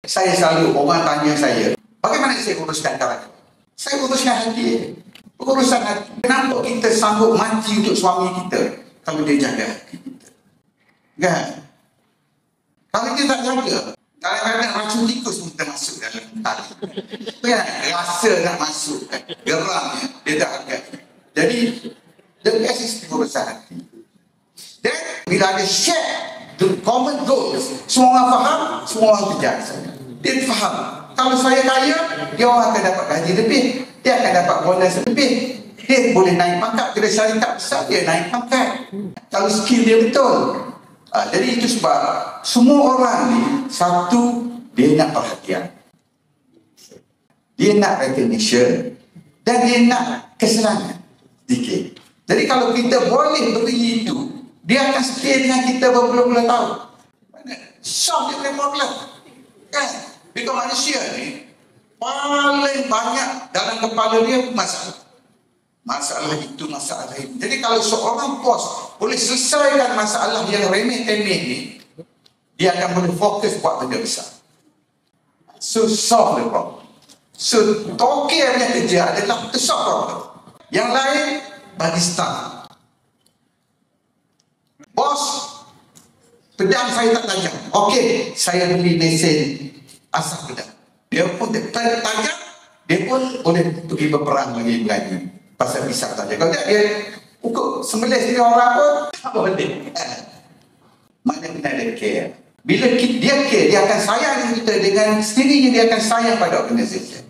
Saya selalu, orang tanya saya, bagaimana saya uruskan karakter? Saya uruskan hati. Urusan hati. Kenapa kita sanggup mati untuk suami kita kalau dia jaga hati kita? Kan? Kalau dia tak jaga, kadang-kadang racun tikus pun termasuk dalam hati. Kan? Rasa nak masuk, kan? Geramnya, dia tak akan. Jadi, the best is urusan hati. Dan bila ada share the common goals, semua orang faham, semua orang kerja. Dia faham. Kalau saya kaya, dia orang akan dapat gaji lebih. Dia akan dapat bonus lebih. Dia boleh naik pangkat. Bila saya tak besar, dia naik pangkat. Kalau skill dia betul. Jadi itu sebab semua orang ni, satu, dia nak perhatian. Dia nak recognition. Dan dia nak kesenangan. Sedikit. Jadi kalau kita boleh beri itu, dia akan stay dengan kita berpuluh-puluh tahun. Solve dia problem. Kan? Because manusia ni paling banyak dalam kepala dia masalah. Masalah itu, masalah itu. Jadi kalau seorang bos boleh selesaikan masalah yang remeh-temeh ni, dia akan boleh fokus buat benda besar. So solve the problem. So toke punya kerja adalah to solve problem. Yang lain bagi staff. Bos, pedang saya tak tajam. Okey, saya beli mesin asap pedang. Dia pun tajam, dia pun boleh pergi berperang bagi Melayu. Pasal pisau tajam. Kalau tak, dia pukul sembelih sini orang pun tak boleh. Mana kena ada care. Bila dia care, dia akan sayang kita dengan sendirinya, dia akan sayang pada organisasi.